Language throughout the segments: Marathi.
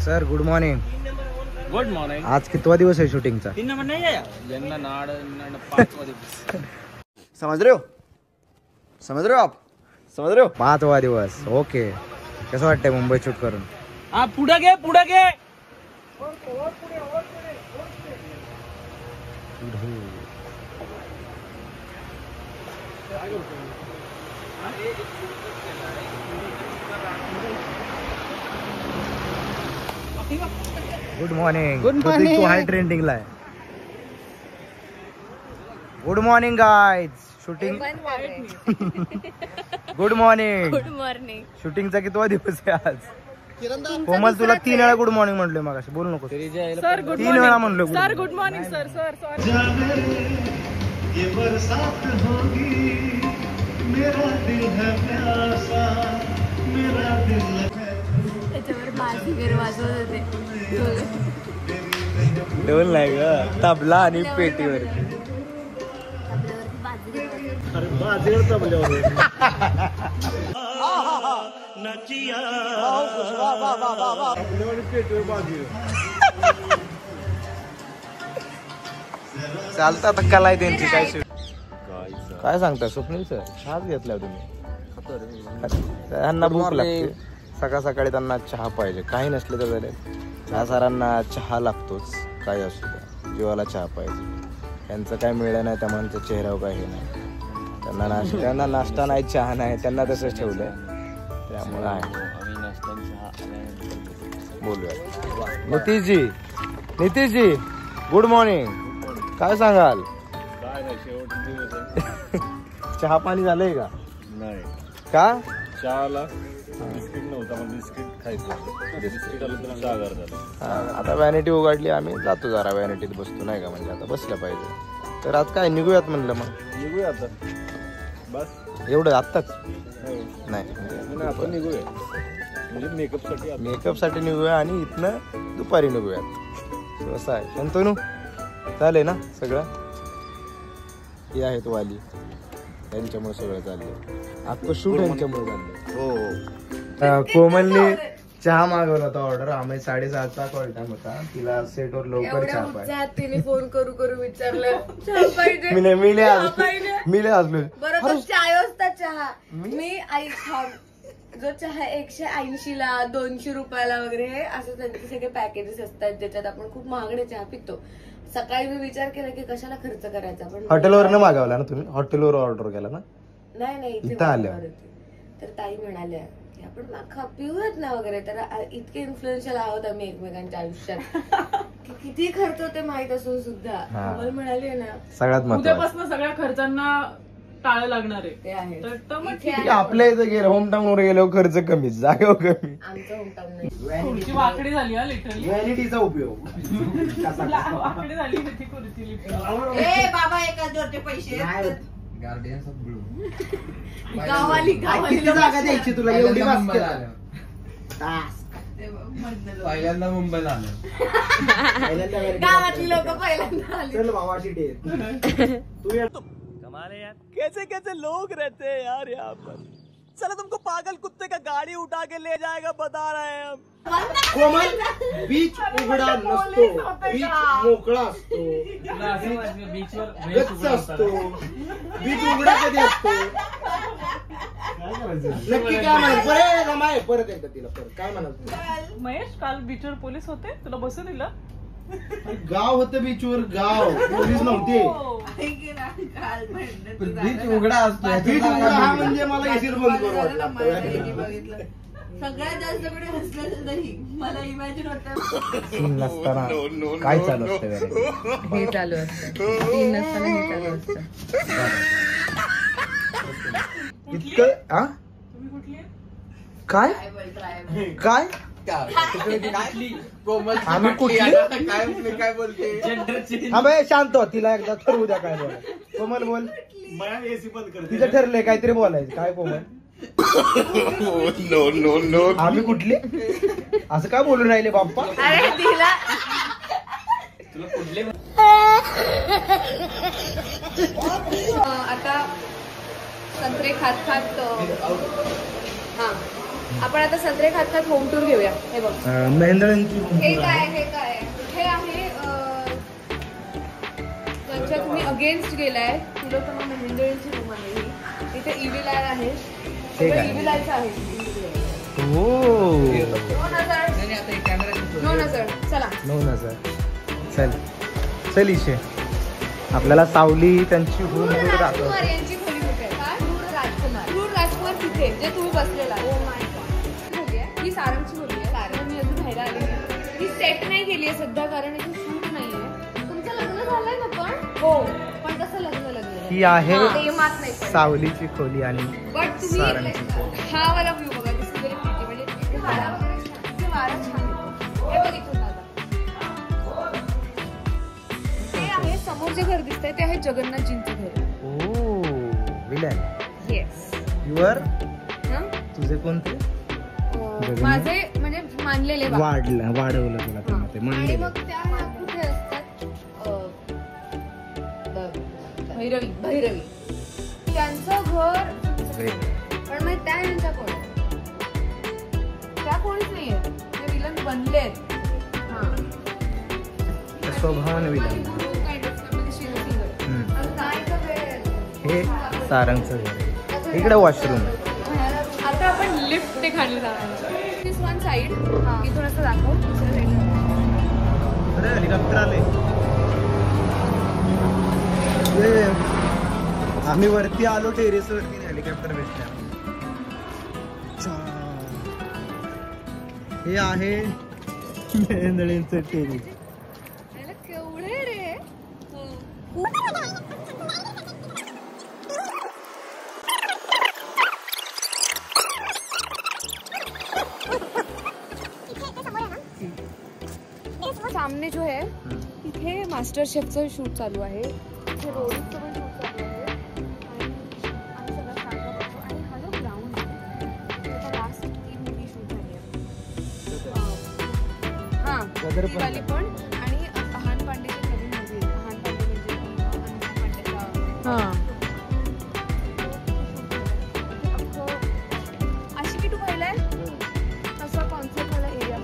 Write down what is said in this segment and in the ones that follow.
Sir good morning. Good morning. आज कितवा दिवस आहे शूटिंगचा? 3 नंबर नहीं है यांना नाड 5वां दिवस. समझ रहे हो आप? समझ रहे हो? 5वा दिवस. ओके. कसं वाटतंय मुंबई शूट करून? हा पुढे घे. Good morning. तू हाय ट्रेंडिंगला आहे. Good morning guys. Shooting. Good morning. शूटिंगचा कितवा दिवस आहे आज? कोमल तुला 3 वेळा गुड मॉर्निंग म्हणलोय मगाशी. बोलू नको. सर गुड 3 वेळा म्हणलो. Sir good morning sir. Sorry. त्याच्यावर बाजीगर वाजवत होते. ढोल नाही ग, तबला आणि पेटीवर. चालतं आता कला आहे त्यांची. काय सांगता स्वप्नील सर? हाच घेतला तुम्ही. त्यांना भूक लागते सकाळ सकाळी, त्यांना चहा पाहिजे. काही नसले तर झाले. ह्या सरांना चहा लागतोच, काही असू द्या, जीवाला चहा पाहिजे. त्यांचं काय मिळलं नाही त्यामुळे त्यांच्या चेहऱ्यावर काही हे नाही. त्यांना नाश्ता नाही, चहा नाही, त्यांना तसंच ठेवलंय. त्यामुळे आहे. बोलूया. Nitishji good morning. काय सांगाल? चहा पाणी झालंय का? नाही. का? चहाला बिस्किट नव्हता, पण बिस्किट खायचं. बिस्किट आलं तर चहा झालं. आता व्हॅनिटी उघडली, आम्ही जातो जरा व्हॅनिटीत बसतो नाही का, म्हणजे आता बसलं पाहिजे. तर आज काय निघूयात म्हणलं. मग निघूया आता. बस एवढं आत्ताच नाही आपण निघूया, म्हणजे मेकअप साठी निघूया आणि इथनं दुपारी निघूयात. असं आहे. शंतनू चालेल ना सगळं? हे आहेत वाली, त्यांच्यामुळे सगळं चाललंय. अख्खं शूट यांच्यामुळे चाललंय. हो. कोमलने चहा मागवला होता ऑर्डर. आम्ही 7:30चा कॉल टाइम होता. तिला सेटवर लवकर चहा पाहिजे. तिने फोन करू विचारलं चहा पाहिजे. मी लय हसलो. बरोबर 4 वाजता चहा. मी आई जो चहा 180ला 200 रुपयाला वगैरे असं त्यांचे सगळे पॅकेजेस असतात ज्याच्यात आपण खूप महागडे चहा पितो. सकाळी मी विचार केला की कशाला खर्च करायचा. पण हॉटेलवर मागवला ना तुम्ही? हॉटेलवर ऑर्डर केला ना? नाही इथं आल्या. तर ताई म्हणाल्या की आपण पिऊयात ना वगैरे. तर इतके इन्फ्लुएन्शियल आहोत आम्ही एकमेकांच्या आयुष्यात की किती खर्च होते माहित असून सुद्धा. मला म्हणाली ना सगळ्यात उद्यापासून सगळ्या खर्चांना टाळ लागणार आहे. ते आहे. तर आपल्या इथं गेलं होमटाऊन वर गेलो खर्च कमी, जागेवर कमी. आमचं होमटाऊन नाही. खुर्ची वाकडी झाली हा लिटरली. व्हॅनिटीचा उपयोग. वाकडी झाली ती खुर्ची लिटरली. ए बाबा एखाद्यावरचे पैसे गार्डियन्स ऑफ ब्लू. गावाली जागा द्यायची तुला एवढी पहिल्यांदा मुंबईला आलं. गावातली लोक पहिल्यांदा आली. चल बाबाची डेट. तू कैसे लोग रहते हैं यार यहाँ पर. चलो तुमको पागल कुत्ते का गाड़ी उठा के ले जाएगा, बता रहे हैं हम. कोमल, बीच उघडा नसतो, बीच मोकळा असतो, गच्च असतो. बीच उघडा कधी असतो? नक्की काय म्हणाल? परत एकदा तिला काय म्हणाल? महेश काल बीचवर पोलीस होते, तुला बसू दिलं? गाव होतं बीचवर, गाव पोलीस नव्हते. बीच उघडा असतो. बीच उघडा हा म्हणजे मला एसीड बंद करू बघितलं. सगळ्यात जास्त कोणी हसलं नाही. मला इमॅजिन होतं नसताना काय चालू असतं. हे चालू असतं. 3 नसताना हे चालू असतं. इतकं काय काय आम्ही कुठली काय बोलते? हा बाई शांत हो. तिला एकदा ठरवू द्या काय बोल. कोमल बोल. एसी बंद कर. तिचं ठरलंय काहीतरी बोलायचं. काय कोमल? नो. आम्ही कुठली असं काय बोलून राहिले बाप्पा? अरे तिला तुला कुठले आता संत्रे खात खात हा आपण आता संत्रे खात खात होम टूर घेऊया. हे बघ मेहंदळ्यांची हे काय हे आहे ज्यांच्या तुम्ही अगेन्स्ट गेलाय तिलोत्तमा मेहंदळींची रूम आहे ही. इथे इव्हिल आय आहे. इव्हिल आयचं आहे. चल इशे आपल्याला सावली त्यांची होम टूर दाखव. यांची खोली कुठे आहे? क्रूर राजकुमार तिथे जे तुम्ही बसलेला. ही सारंगची खोली आहे. सारंग मी अजून बाहेर आली ही सेट नाही केली आहे सध्या कारण इथे शूट नाहीये. तुमचं लग्न झालंय ना पण हो पण कसं लग्न ही आहे सावलीची खोली आणि बट तुम्ही हा वाला व्ह्यू बघा दिसतो तरी किती म्हणजे इथे वारा वगैरे इथे वारा छान येतो. हे बघितलं दादा ते आहे समोर जे घर दिसतंय ते आहे जगन्नाथजींचं घर. ओ विलन. येस युअर तुझे कोणते माझे म्हणजे मानलेले वाढवलं तुला त्यांना ते आणि मानलेलं. मग त्या कुठे असतात भैरवी त्यांचं घर पण मग त्या यांच्या कोण त्या कोणीच नाहीये ते विलन बनलेत. स्वभावान विलन. हे सारंगचं घर. इकडे वॉशरूम. आता आपण लिफ्ट ते खाली जाणार. दिस वन साइड इथून असं दाखव. दुसऱ्या साईड हेलिकॉप्टर आले. आम्ही वरती आलो टेरेस वरती हेलिकॉप्टर भेटल्या. हे आहे मेंदळींचं टेरेस. केवढे रे सामने जो है तिथे मास्टर शेफचं शूट चालू आहे. तिथे रोडचं पण शूट चालू आहे आणि सगळं सारखं बघतो. आणि हा जो ग्राउंड आहे लास्ट ती मूवी शूट झाली आहे. हा वाली पण आणि अहान पांडेची नवीन मूवी. अहान पांडे म्हणजे अनुपम पांडेचा आशिकी टू पाहिलाय तसा कॉन्सेप्ट वाला एरिया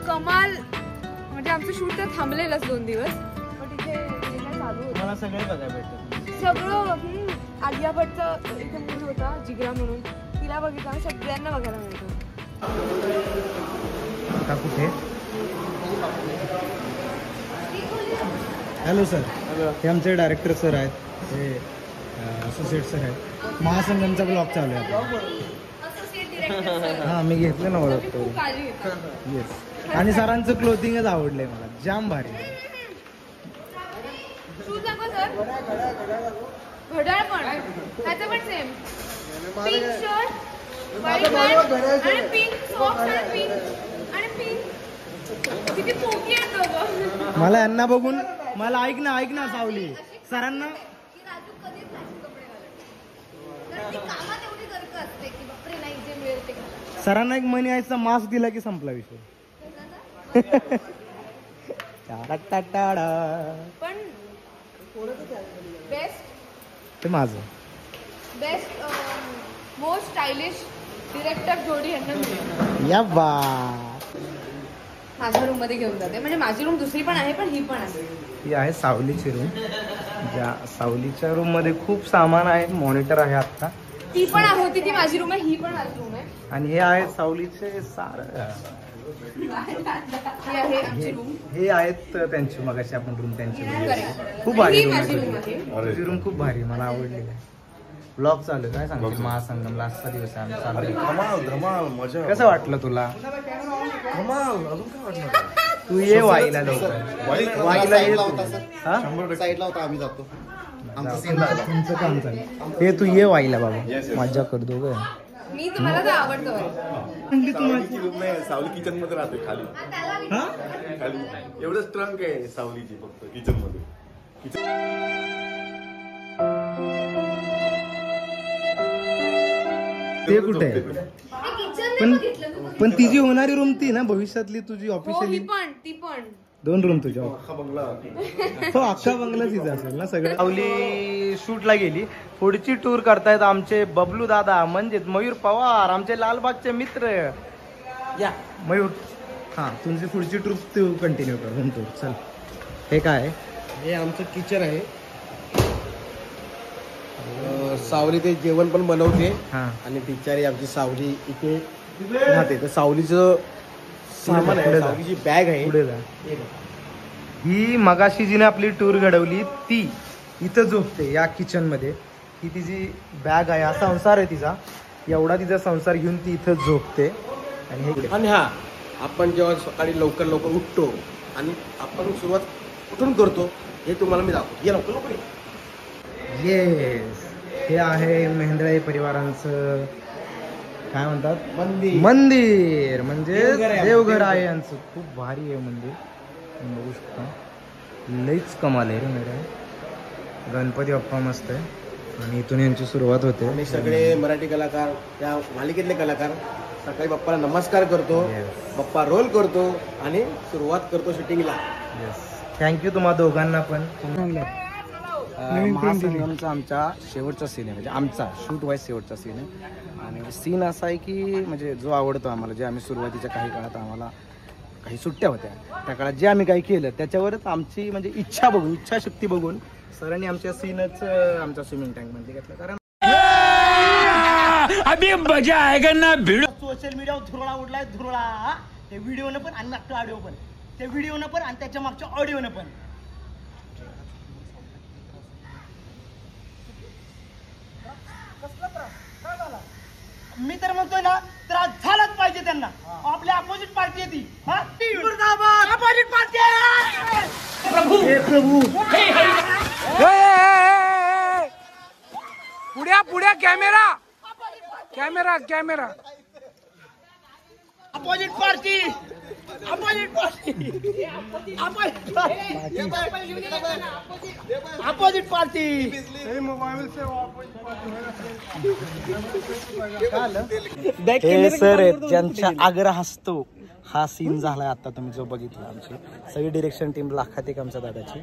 कमाल. म्हणजे आमचं शूट तर थांबलेलंच 2 दिवस पण इथे काय चालू होतं. मला सगळे बघायला भेटतं. सगळं आलिया भट्टचं इथे मूवी होता जिगरा म्हणून तिला बघितलं आणि सगळ्यांना बघायला मिळतो. आता कुठे? Hello sir. हे आमचे डायरेक्टर सर आहेत. हे असोसिएट सर आहेत. महासंगमचा ब्लॉग चालू आहे. हा मी घेतलं ना ओळखतो. येस. आणि सरांचं क्लोथिंगच आवडलंय मला. जाम भारी. घड्याळ पण त्याचं पण same pink shirt white pant आणि पिंक सॉक्स आणि पिंक किती पोकी आहेत दोघं. मला यांना बघून मला ऐक ना सावली सरांना सरांना एक मनी आयचा मास्क दिला की संपला विषय. पण बेस्ट ते माझं बेस्ट मोस्ट स्टायलिश डिरेक्टर जोडी यांना मिळेल. या बा माझ्या रूम मध्ये घेऊन जाते. म्हणजे माझी रूम दुसरी पण आहे पण ही पण आहे. ही आहे सावलीची रूम. ज्या सावलीच्या रूम मध्ये खूप सामान आहे. मॉनिटर आहे आता. ती पण होती ती माझी रूम आहे. ही पण माझी रूम आहे. आणि हे आहे सावलीचे सार. हे आहेत त्यांची मगाशी आपण रूम त्यांची खूप भारी रूम खूप भारी. मला आवडली. ब्लॉग चालू आहे. काय सांगतो महासंगमला आजचा दिवस आहे आम्ही चालू. कसं वाटलं तुला? तू ये वाईला लवकर. वाईला ये. साईडला होता आम्ही जातो. तुमचं काम चालेल. हे तू ये वाईला बाबा. मजा करतो ग. मी तुम्हाला तर आवडतो. सावली किचन मध्ये राहते खाली. खाली एवढंच ट्रंक आहे सावलीची फक्त किचन मध्ये. ते कुठे आहे? पण पण तिची होणारी रूम ती ना भविष्यातली तुझी हो ऑफिशियली ती पण 2 रूम तुझ्या. हो अख्खा बंगला तिचा असेल ना सगळं. सावली शूटला गेली. पुढची टूर करतायत आमचे बबलू दादा म्हणजेच मयूर पवार, आमचे लालबागचे मित्र. या मयूर, हा तुमची पुढची टूर तू कंटिन्यू कर. Home tour. चल. हे काय आहे? हे आमचं किचन आहे. सावली ते जेवण पण बनवते हा आणि बिचारी आमची सावली इथे राहते. तर सावलीचं सामान आहे, पुढे जा. सावलीची बॅग आहे. पुढे जा. ही मगाशी जिने आपली टूर घडवली ती इथं झोपते या किचन मध्ये. ही तिची बॅग आहे. हा संसार आहे तिचा. एवढा तिचा संसार घेऊन ती इथं झोपते. आणि हे आणि हा आपण जेव्हा सकाळी लवकर उठतो आणि आपण सुरुवात कुठून करतो हे तुम्हाला मी दाखवतो. ये लवकर येस, हे आहे मेंढराळे परिवारांचं काय म्हणतात मंदिर. मंदिर म्हणजे देवघर आहे. देवघर आहे यांचं. खूप भारी आहे मंदिर. तुम्ही बघू शकता. लईच कमाल आहे रे मेंढराळे. गणपती बाप्पा मस्त आहे. आणि इथून यांची सुरुवात होते. आम्ही सगळे मराठी कलाकार, त्या मालिकेतले कलाकार सकाळी बाप्पाला नमस्कार करतो. Yes. बाप्पा रोल करतो आणि सुरुवात करतो शूटिंगला. थँक्यू तुम्हा दोघांना पण. महासंगमचा आमचा शेवटचा सीन आहे, म्हणजे आमचा शूट वाईज शेवटचा सीन आहे. आणि सीन असा आहे की म्हणजे जो आवडतो आम्हाला, जे आम्ही सुरुवातीच्या काही काळात आम्हाला काही सुट्ट्या होत्या त्या काळात जे आम्ही काही केलं त्याच्यावरच आमची म्हणजे इच्छाशक्ती बघून सरांनी आमच्या सीनच आमचा स्विमिंग टँक मध्ये घेतला. कारण अभी मजा आएगा ना भिड. सोशल मीडियावर धुरळा उडलाय धुरळा. ते व्हिडिओनं पण आणि मागच्या ऑडिओ पण, ते व्हिडिओनं पण आणि त्याच्या मागच्या ऑडिओनं पण. मी तर म्हणतोय ना त्रास झालाच पाहिजे त्यांना. आपल्या अपोजिट पार्टी आहे ती. Opposite party. प्रभू पुढ्या camera opposite party. Opposite party. हे सर आहेत ज्यांच्या आग्रहास्तव हा सीन झालाय आता तुम्ही जो बघितला. आमची सगळी डिरेक्शन टीम लाखात एक आमच्या दादाची,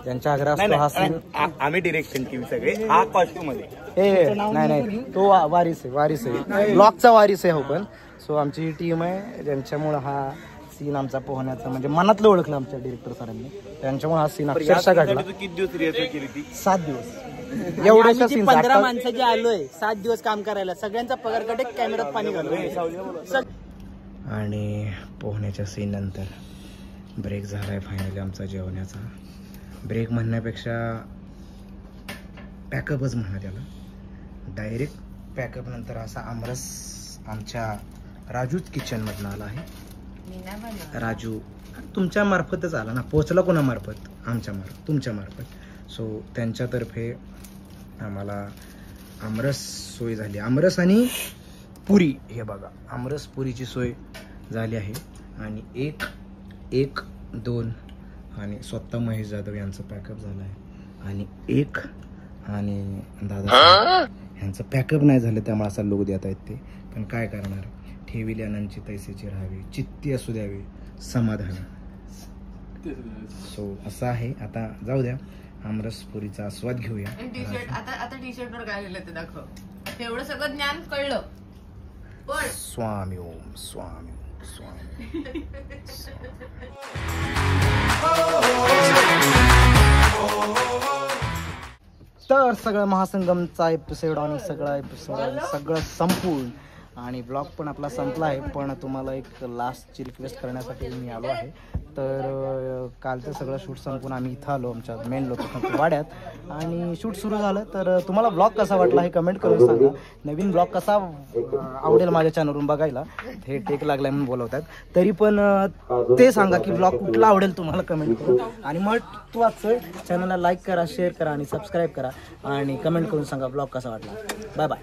ज्यांच्या आग्रहास्तव हा सीन. आम्ही डिरेक्शन टीम सगळे हा कॉस्ट्यूम मध्ये. हे नाही तो वारिस आहे ब्लॉकचा वारिस आहे. हो पण सो आमची ही टीम आहे ज्यांच्यामुळे हा सीन आमचा पोहण्याचा म्हणजे मनातलं ओळखलं आमच्या डिरेक्टर सरांनी. त्यांच्यामुळे हा सीन अक्षरशः काढला. किती दिवस रिहर्सल केली ती? 7 दिवस. एवढ्या सीन 15 माणसं जे आलोय 7 दिवस काम करायला, सगळ्यांचा पगार कटे कॅमेऱ्यात पाणी घालून. आणि पोहण्याच्या सीन नंतर ब्रेक झालाय फायनली आमचा जेवण्याचा. ब्रेक म्हणण्यापेक्षा पॅकअपच म्हणा त्याला. डायरेक्ट पॅकअप नंतर असा आमरस आमच्या राजूच किचन मधनं आला आहे. राजू तुमच्या मार्फतच आला ना. पोचला कोणामार्फत? आमच्या मार्फत, तुमच्या मार्फत. सो त्यांच्यातर्फे आम्हाला आमरस सोय झाली. आमरस आणि पुरी. हे बघा आमरस पुरीची सोय झाली आहे. आणि 1, 2 आणि स्वतः महेश जाधव यांचं पॅकअप झालं आहे. आणि 1 आणि दादा यांचं पॅकअप नाही झालं त्यामुळे असा लोक देत आहेत ते. पण काय करणार, ठेविली अनंतची तैसेची राहावी, चित्ती असू द्यावी समाधान. सो असं आहे. आता जाऊ द्या आमरस पुरीचा आस्वाद घेऊया. टी शर्ट आता टी शर्ट वर काय लिहिलं ते दाखव. एवढं सगळं ज्ञान कळलं पण स्वामी ओम स्वामी स्वामी. तर सगळं महासंगमचा एपिसोड आणि सगळं संपूर्ण आणि ब्लॉग पण आपला संपला आहे. पण तुम्हाला एक लास्टची रिक्वेस्ट करण्यासाठी मी आलो आहे. तर कालचं सगळं शूट संपून आम्ही इथं आलो आमच्या मेन लोकेशन वाड्यात आणि शूट सुरू झालं. तर तुम्हाला ब्लॉग कसा वाटला हे कमेंट करून सांगा. नवीन ब्लॉग कसा आवडेल माझ्या चॅनलवरून बघायला. हे टेक लागलाय म्हणून बोलवतात तरी पण ते सांगा की ब्लॉग कुठला आवडेल तुम्हाला कमेंट करून. आणि महत्त्वाचं चॅनलला लाईक करा, शेअर करा आणि सबस्क्राईब करा आणि कमेंट करून सांगा ब्लॉग कसा वाटला. Bye bye.